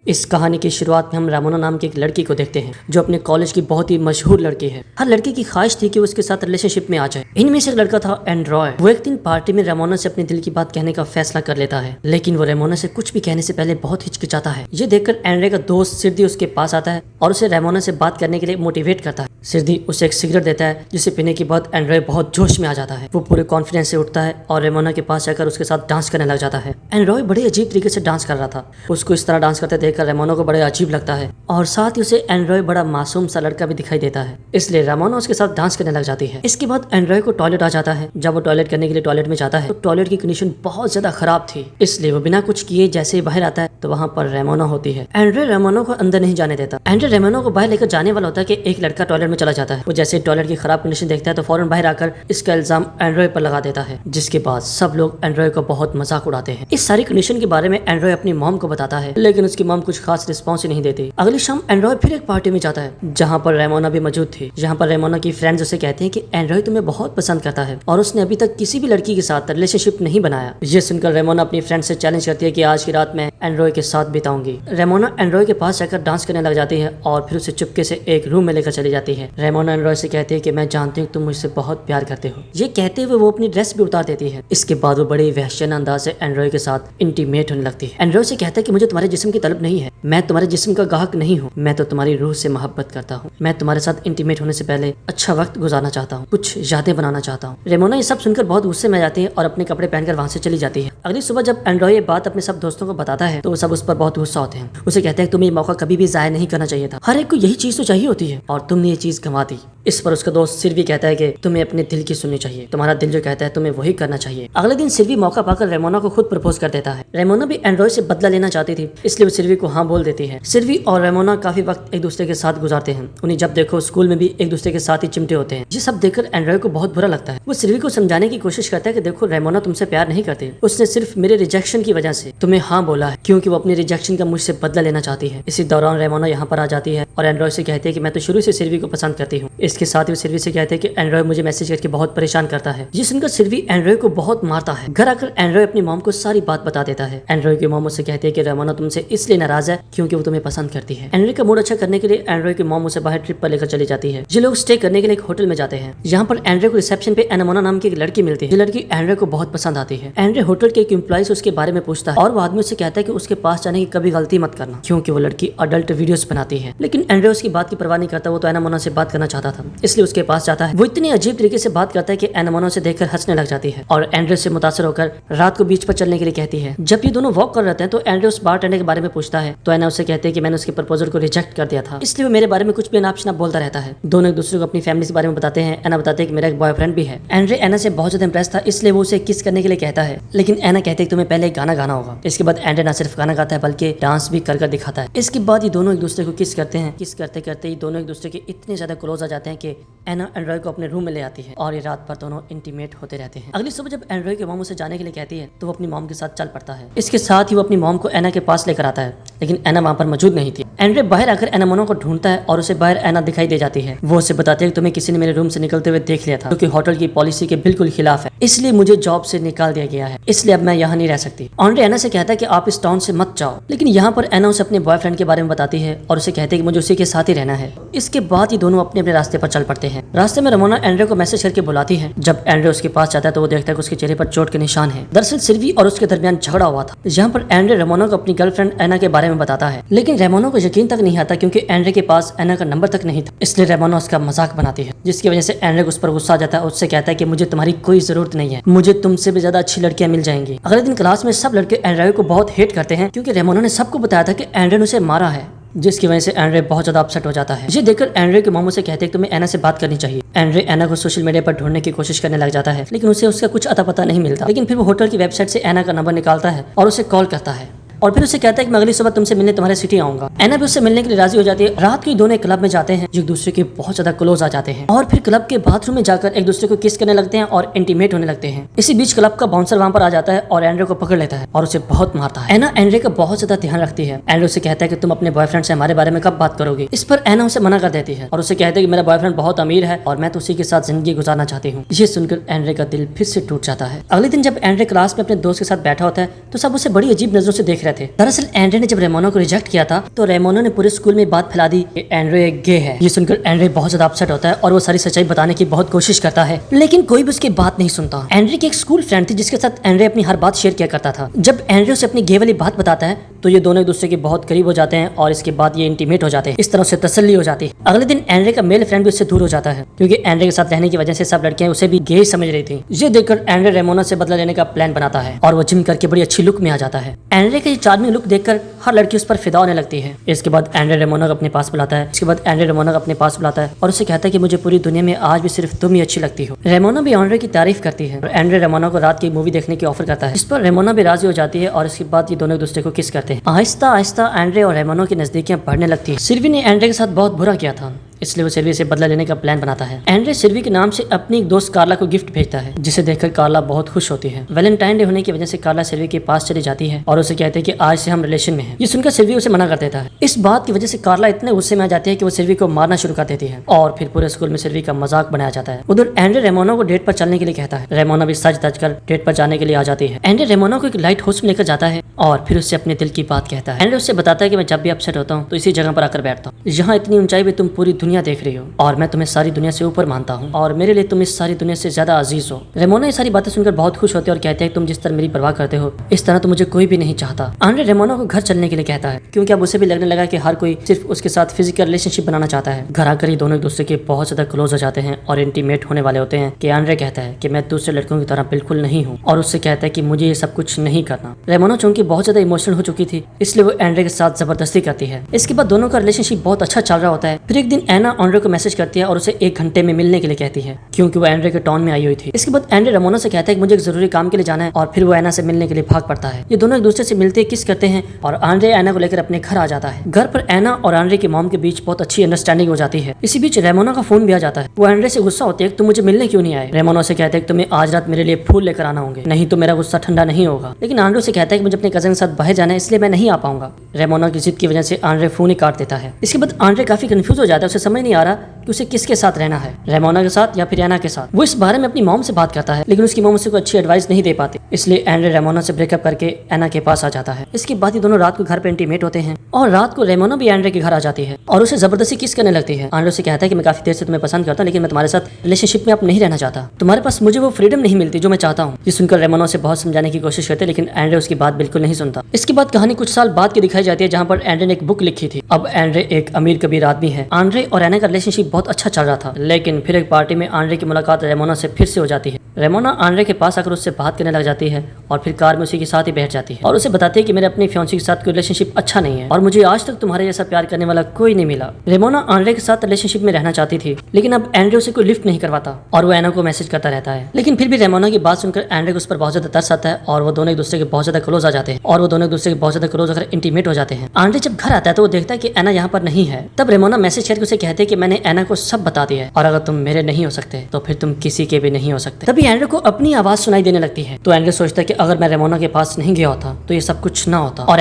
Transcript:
इस कहानी की शुरुआत में हम रामोना नाम की एक लड़की को देखते हैं जो अपने कॉलेज की बहुत ही मशहूर लड़की है। हर लड़की की ख्वाहिश थी कि वो उसके साथ रिलेशनशिप में आ जाए। इनमें से एक लड़का था एंड्रॉय। वो एक दिन पार्टी में रामोना से अपने दिल की बात कहने का फैसला कर लेता है, लेकिन वो रामोना से कुछ भी कहने से पहले बहुत हिचकिचाता है। ये देखकर एंड्रॉय का दोस्त सिरदी उसके पास आता है और उसे रामोना से बात करने के लिए मोटिवेट करता है। सिरदी उसे एक सिगरेट देता है जिसे पीने के बाद एंड्रॉय बहुत जोश में आ जाता है। वो पूरे कॉन्फिडेंस से उठता है और रामोना के पास जाकर उसके साथ डांस करने लग जाता है। एंड्रॉय बड़े अजीब तरीके से डांस कर रहा था। उसको इस तरह डांस करते देखकर रामोना को बड़े अजीब लगता है और साथ ही उसे एंड्रॉय बड़ा मासूम सा लड़का भी दिखाई देता है, इसलिए रामोना उसके साथ डांस करने लग जाती है। इसके बाद एंड्रॉय को टॉयलेट आ जाता है। जब वो टॉयलेट करने के लिए टॉयलेट में जाता है तो टॉयलेट की कंडीशन बहुत ज्यादा खराब थी, इसलिए वो बिना कुछ किए जैसे ही बाहर आता है तो वहाँ पर रामोना होती है। एंड्रॉय रामोना को अंदर नहीं जाने देता। एंड्रॉय रामोना को बाहर लेकर जाने वाला होता है कि एक लड़का टॉयलेट में चला जाता है। वो जैसे टॉयलेट की खराब कंडीशन देखता है तो फौरन बाहर आकर इसका इल्जाम एंड्रॉय पर लगा देता है, जिसके बाद सब लोग एंड्रॉय का बहुत मजाक उड़ाते हैं। इस सारी कंडीशन के बारे में एंड्रॉय अपनी मॉम को बताता है, लेकिन उसकी मॉम कुछ खास रिस्पॉन्स ही नहीं देती। अगली शाम एंड्रॉय फिर एक पार्टी में जाता है जहाँ पर रामोना भी मौजूद थी। जहाँ पर रामोना की फ्रेंड्स उसे कहते हैं कि एंड्रॉय तुम्हें बहुत पसंद करता है और उसने अभी तक किसी भी लड़की के साथ रिलेशनशिप नहीं बनाया। ये सुनकर रामोना अपनी फ्रेंड से चैलेंज करती है कि आज की रात मैं एंड्रॉय के साथ बिताऊंगी। रामोना एंड्रॉय के पास जाकर डांस करने लग जाती है और फिर उसे चुपके से एक रूम में लेकर चली जाती है। रामोना एंड्रॉय से कहती है कि मैं जानती हूँ तुम मुझसे बहुत प्यार करते हो। ये कहते हुए वो अपनी ड्रेस भी उतार देती है। इसके बाद वो बड़े वहशियाना अंदाज से एंड्रॉय के साथ इंटीमेट होने लगती है। एंड्रॉय से कहता है कि मुझे तुम्हारे जिस्म की तलब नहीं है, मैं तुम्हारे जिस्म का गाहक नहीं हूँ, मैं तो तुम्हारी रूह से मोहब्बत करता हूँ। मैं तुम्हारे साथ इंटीमेट होने से पहले अच्छा वक्त गुजारना चाहता हूँ, कुछ यादें बनाना चाहता हूँ। रामोना ये सब सुनकर बहुत गुस्से में आ जाती है और अपने कपड़े पहनकर वहाँ से चली जाती है। अगली सुबह जब एंड्रॉय ये बात अपने सब दोस्तों को बताता है तो वो सब उस पर बहुत गुस्सा होते हैं। उसे कहते हैं तुम्हें ये मौका कभी भी जाया नहीं करना चाहिए था, हर एक को यही चीज तो चाहिए होती है और तुमने ये चीज गंवा दी। इस पर उसका दोस्त सिल्वी कहता है कि तुम्हें अपने दिल की सुननी चाहिए, तुम्हारा दिल जो कहता है तुम्हें वही करना चाहिए। अगले दिन सिल्वी मौका पाकर रामोना को खुद प्रपोज कर देता है। रामोना भी एंड्रॉय से बदला लेना चाहती थी, इसलिए वो सिल्वी को हाँ बोल देती है। सिल्वी और रामोना काफी वक्त एक दूसरे के साथ गुजारते हैं। उन्हें जब देखो स्कूल में भी एक दूसरे के साथ ही चिमटे होते हैं। ये सब देखकर एंड्रॉय को बहुत बुरा लगता है। वो सिल्वी को समझाने की कोशिश करता है कि देखो रामोना तुमसे प्यार नहीं करती, उसने सिर्फ मेरे रिजेक्शन की वजह से तुम्हें हाँ बोला है क्योंकि वो अपने रिजेक्शन का मुझसे बदला लेना चाहती है। इसी दौरान रामोना यहाँ पर आ जाती है और एंड्रॉय से कहती है कि मैं तो शुरू से सिल्वी को पसंद करती हूँ। इसके साथ ही सिल्वी से कहते हैं कि एंड्रॉय मुझे मैसेज करके बहुत परेशान करता है। ये सुनकर सिल्वी एंड्रॉय को बहुत मारता है। घर आकर एंड्रॉय अपनी मॉम को सारी बात बता देता है। एंड्रॉय की मॉम उसे कहती है कि रामोना तुमसे इसलिए नाराज है क्योंकि वो तुम्हें पसंद करती है। एंड्रॉय का मूड अच्छा करने के लिए एंड्रॉय की मॉम उसे बाहर ट्रिप पर लेकर चली जाती है। ये लोग स्टे करने के लिए एक होटल में जाते हैं। यहाँ पर एंड्रॉय को रिसेप्शन पे एनामोना नाम की एक लड़की मिलती है। ये लड़की एंड्रॉय को बहुत पसंद आती है। एंड्रॉय होटल के एक एम्प्लॉय से उसके बारे में पूछता है और वो आदमी उसे कहता है कि उसके पास जाने की कभी गलती मत करना क्योंकि वो लड़की अडल्ट वीडियोस बनाती है। लेकिन एंड्रॉय उसकी बात की परवाह नहीं करता। वो तो एनामोना से बात करना चाहता था, इसलिए उसके पास जाता है। वो इतनी अजीब तरीके से बात करता है कि एनामोना से देखकर हंसने लग जाती है और एंड्रॉय से मुतासर होकर रात को बीच पर चलने के लिए कहती है। जब ये दोनों वॉक कर रहे हैं तो एंड्रॉय उस बारटेंडर के बारे में पूछता है तो एना उसे कहते हैं कि मैंने उसके प्रपोजल को रिजेक्ट कर दिया था, इसलिए वो मेरे बारे में कुछ भी अनाप शनाप बोलता रहता है। दोनों एक दूसरे को अपनी फैमिली के बारे में बताते हैं। एना बताते हैं कि मेरा एक बॉयफ्रेंड भी है। एंड्रॉय एना से बहुत ज्यादा इंप्रेस था, इसलिए वो उसे किस करने के लिए कहता है, लेकिन एना कहते हैं कि तुम्हें पहले एक गाना गाना होगा। इसके बाद एंड्रॉय ना सिर्फ गाना गाता है बल्कि डांस भी कर दिखाता है। इसके बाद ये दोनों एक दूसरे को किस करते हैं। किस करते करते ये दोनों एक दूसरे के इतने ज्यादा क्लोज आ जाते हैं कि एना एंड्रॉय को अपने रूम में ले आती है और ये रात भर दोनों इंटीमेट होते रहते हैं। अगली सुबह जब एंड्रॉय के मॉम उसे जाने के लिए कहती है तो वो अपनी मॉम के साथ चल पड़ता है। इसके साथ ही वो अपनी मॉम को एना के पास लेकर आता है, लेकिन एना वहाँ पर मौजूद नहीं थी। एंड्रॉय बाहर आकर एनामोना को ढूंढता है और उसे बाहर एना दिखाई दे जाती है। वो उसे बताती है कि तुम्हें किसी ने मेरे रूम से निकलते हुए देख लिया था, जो कि होटल की पॉलिसी के बिल्कुल खिलाफ है, इसलिए मुझे जॉब से निकाल दिया गया है, इसलिए अब मैं यहाँ नहीं रह सकती। एंड्रॉय एना से कहता है कि आप इस टाउन से मत जाओ, लेकिन यहाँ पर एना उसे अपने बॉयफ्रेंड के बारे में बताती है और उसे कहती है कि मुझे उसी के साथ ही रहना है। इसके बाद ये दोनों अपने अपने रास्ते पर चल पड़ते हैं। रास्ते में रामोना एंड्रॉय को मैसेज करके बुलाती है। जब एंड्रॉय उसके पास जाता है तो वो देखता है कि उसके चेहरे पर चोट के निशान है। दरअसल सिल्वी और उसके दरमियान झगड़ा हुआ था। यहाँ पर एंड्रॉय रामोना को अपनी गर्लफ्रेंड एना के बारे में बताता है, लेकिन रामोना को यकीन तक नहीं आता क्योंकि एंड्रॉय के पास एना का नंबर तक नहीं था, इसलिए रामोना उसका मजाक बनाती है, जिसकी वजह से एंड्रॉय उस पर गुस्सा आ जाता है और उससे कहता है कि मुझे तुम्हारी कोई जरूरत नहीं है, मुझे तुमसे भी ज्यादा अच्छी लड़कियां मिल जाएंगी। अगले दिन क्लास में सब लड़के एंड्रॉय को बहुत हेट करते हैं क्योंकि रामोना ने सबको बताया था कि एंड्रॉय ने उसे मारा है, जिसकी वजह से एंड्रॉय बहुत ज्यादा अपसेट हो जाता है। ये देखकर एंड्रॉय के मामू से कहते हैं तुम्हें एना से बात करनी चाहिए। एंड्रॉय एना को सोशल मीडिया पर ढूंढने की कोशिश करने लग जाता है, लेकिन उसे उसका कुछ अता पता नहीं मिलता। लेकिन फिर वो होटल की वेबसाइट से एना का नंबर निकालता है और उसे कॉल करता है और फिर उसे कहता है कि मैं अगली सुबह तुमसे मिलने तुम्हारे सिटी आऊंगा। एना भी उससे मिलने के लिए राजी हो जाती है। रात को दोनों क्लब में जाते हैं, जो एक दूसरे के बहुत ज्यादा क्लोज आ जाते हैं और फिर क्लब के बाथरूम में जाकर एक दूसरे को किस करने लगते हैं और इंटीमेट होने लगते हैं। इसी बीच क्लब का बाउंसर वहां पर आ जाता है और एंड्रॉय को पकड़ लेता है और उसे बहुत मारता है। एना एंड्रॉय का बहुत ज्यादा ध्यान रखती है। एंड्रॉय से कहता है कि तुम अपने बॉयफ्रेंड से हमारे बारे में कब बात करोगे। इस पर एना उसे मना कर देती है और उसे कहते हैं कि मेरा बॉयफ्रेंड बहुत अमीर है और मैं तो उसी के साथ जिंदगी गुजारना चाहती हूँ। ये सुनकर एंड्रॉय का दिल फिर से टूट जाता है। अगले दिन जब एंड्रॉय क्लास में अपने दोस्त के साथ बैठा होता है तो सब उसे बड़ी अजीब नजरों से देख रहे रहे थे। दरअसल एंड्रे ने जब रेमोना को रिजेक्ट किया था तो रेमोना ने पूरे स्कूल में बात फैला दी कि एंड्रे एक गे है। ये सुनकर एंड्रे बहुत ज्यादा अपसेट होता है और वो सारी सच्चाई बताने की बहुत कोशिश करता है, लेकिन कोई भी उसकी बात नहीं सुनता। एंड्रे की एक स्कूल फ्रेंड थी जिसके साथ एंड्रे अपनी हर बात शेयर किया करता था। जब एंड्रे उसे अपनी गे वाली बात बताता है तो ये दोनों एक दूसरे के बहुत करीब हो जाते हैं और इसके बाद ये इंटीमेट हो जाते हैं। इस तरह से तसल्ली हो जाती है। अगले दिन एंड्रे का मेल फ्रेंड भी उससे दूर हो जाता है क्योंकि एंड्रे के साथ रहने की वजह से सब लड़कियां उसे भी गे समझ रही थी। ये देखकर एंड्रे रेमोना से बदला लेने का प्लान बनाता है और वो जिम करके बड़ी अच्छी लुक में आ जाता है। एंड्रे का ये चार्मिंग लुक देखकर हर लड़की उस पर फिदा होने लगती है। इसके बाद एंड्रे रेमोना को अपने पास बुलाता है और उसे कहता है कि मुझे पूरी दुनिया में आज भी सिर्फ तुम ही अच्छी लगती हो। रेमोना भी एंड्रे की तारीफ करती है और एंड्रे रेमोना को रात की मूवी देखने की ऑफर करता है। इस पर रेमोना भी राजी हो जाती है और इसके बाद ये दोनों एक दूसरे को किस करते हैं। आहिस्ता आहिस्ता एंड्रे और रेमोना की नजदीकियां बढ़ने लगती है। सिल्वी ने एंड्रे के साथ बहुत बुरा किया था, इसलिए वो सिल्वी से बदला लेने का प्लान बनाता है। एंड्रे सिल्वी के नाम से अपनी एक दोस्त कार्ला को गिफ्ट भेजता है जिसे देखकर कार्ला बहुत खुश होती है। वैलेंटाइन डे होने की वजह से कार्ला सिल्वी के पास चली जाती है और उसे कहते हैं कि आज से हम रिलेशन में हैं। ये सुनकर सिल्वी उसे मना कर देता है। इस बात की वजह से कार्ला इतने गुस्से में आ जाती है कि वो सिल्वी को मारना शुरू कर देती है और फिर पूरे स्कूल में सिल्वी का मजाक बनाया जाता है। उधर एंड्रे रेमोना को डेट पर चलने के लिए कहता है। रेमोना भी सज धज कर डेट पर जाने के लिए आ जाती है। एंड्रे रेमोना को एक लाइट हाउस में लेकर जाता है और फिर उससे अपने दिल की बात कहता है। एंड्रे उससे बताता है कि मैं जब भी अपसेट होता हूँ तो इसी जगह पर आकर बैठता हूँ। यहाँ इतनी ऊंचाई पे तुम पूरी दुनिया देख रही हो और मैं तुम्हें सारी दुनिया से ऊपर मानता हूँ और मेरे लिए तुम इस सारी दुनिया से ज्यादा अजीज हो। रेमोना ये सारी बातें सुनकर बहुत खुश होती है और कहते हैं तुम जिस तरह मेरी परवाह करते हो इस तरह तो मुझे कोई भी नहीं चाहता। एंड्रे रेमोना को घर चलने के लिए कहता है क्योंकि अब उसे भी लगने लगा कि हर कोई सिर्फ उसके साथ फिजिकल रिलेशनशिप बनाना चाहता है। घर आकर ही दोनों एक दूसरे के बहुत ज्यादा क्लोज हो जाते हैं और इंटीमेट होने वाले होते हैं कि एंड्रे कहता है कि मैं दूसरे लड़कों की तरह बिल्कुल नहीं हूँ और उससे कहता है कि मुझे ये सब कुछ नहीं करना। रेमोना चूंकि बहुत ज्यादा इमोशनल हो चुकी थी इसलिए वो एंड्रे के साथ जबरदस्ती करती है। इसके बाद दोनों का रिलेशनशिप बहुत अच्छा चल रहा होता है। फिर एक दिन एना एंड्रे को मैसेज करती है और उसे 1 घंटे में मिलने के लिए कहती है क्योंकि वो एंड्रे के टाउन में आई हुई थी। इसके बाद एंड्रे रेमोना से कहता है कि मुझे एक जरूरी काम के लिए जाना है और फिर वो एना से मिलने के लिए भाग पड़ता है। ये दोनों एक दूसरे से मिलते किस करते हैं और एंड्रे एना को लेकर अपने घर आ जाता है। घर पर एना और एंड्रे की मॉम के बीच बहुत अच्छी अंडरस्टैंडिंग हो जाती है। इसी बीच रेमोना का फोन भी आ जाता है। वो एंड्रे से गुस्सा होती है तुम मुझे मिलने क्यों नहीं आए। रेमोना से कहते हैं तुम्हें आज रात मेरे लिए फूल लेकर आना होंगे नहीं तो मेरा गुस्सा ठंडा नहीं होगा। लेकिन एंड्रे से कहता है कि मुझे अपने कजन के साथ बाहर जाना है इसलिए मैं नहीं आ पाऊंगा। रेमोना की जिद की वजह से एंड्रे फोन ही काट देता है। इसके बाद एंड्रे काफी कंफ्यूज हो जाता है। उसे समझ नहीं आ रहा कि उसे किसके साथ रहना है, रेमोना के साथ या फिर एना के साथ। वो इस बारे में अपनी मॉम से बात करता है लेकिन उसकी मॉम उसे कोई अच्छी एडवाइस नहीं दे पाती, इसलिए एंड्रे रेमोना से ब्रेकअप करके एना के पास आ जाता है। इसके बाद ये दोनों रात को घर पे इंटीमेट होते हैं और रात को रेमोना भी एंड्रे के घर आ जाती है और उसे जबरदस्ती किस करने लगती है। एंड्रे से कहता है कि मैं काफी देर से तुम्हें पसंद करता हूं लेकिन मैं तुम्हारे साथ रिलेशनशिप में अब नहीं रहना चाहता। तुम्हारे पास मुझे वो फ्रीडम नहीं मिलती जो मैं चाहता हूँ। ये सुनकर रेमोना से बहुत समझाने की कोशिश करते लेकिन एंड्रे उसकी बात बिल्कुल नहीं सुनता। इसके बाद कहानी कुछ साल बाद की दिखाई जाती है जहाँ पर एंड्रे ने एक बुक लिखी थी। अब एंड्रे एक अमीर कबीर आदमी है। एंड्रे और एना का रिलेशनशिप बहुत अच्छा चल रहा था लेकिन फिर एक पार्टी में एंड्रे की मुलाकात रेमोना से फिर से हो जाती है। रेमोना एंड्रे के पास आकर उससे बात करने लग जाती है और फिर कार में उसी के साथ ही बैठ जाती है और उसे बताती है कि मेरे अपनी फियांसी के साथ कोई रिलेशनशिप अच्छा नहीं है और मुझे आज तक तुम्हारे जैसा प्यार करने वाला कोई नहीं मिला। रेमोना एंड्रे के साथ रिलेशनशिप में रहना चाहती थी लेकिन अब एंड्रे उसे कोई लिफ्ट नहीं करवाता और वो एना को मैसेज करता रहता है। लेकिन फिर भी रेमोना की बात सुनकर एंड्रे को उस पर बहुत ज्यादा तरस आता है और वो दोनों एक दूसरे के बहुत ज्यादा क्लोज आ जाते हैं और वो दोनों एक दूसरे के बहुत ज्यादा क्लोज होकर इंटीमेट हो जाते हैं। एंड्रे जब घर आता है तो वो देखता है कि एना यहाँ पर नहीं है। तब रेमोना मैसेज करके उसे कहते हैं कि मैंने एना को सब बता दिया है और अगर तुम मेरे नहीं हो सकते तो फिर तुम किसी के भी नहीं हो सकते। तभी एंड्रे को अपनी आवाज सुनाई देने लगती है तो एंड्रे सोचता है कि अगर मैं रेमोना के पास नहीं गया होता तो ये सब कुछ ना होता और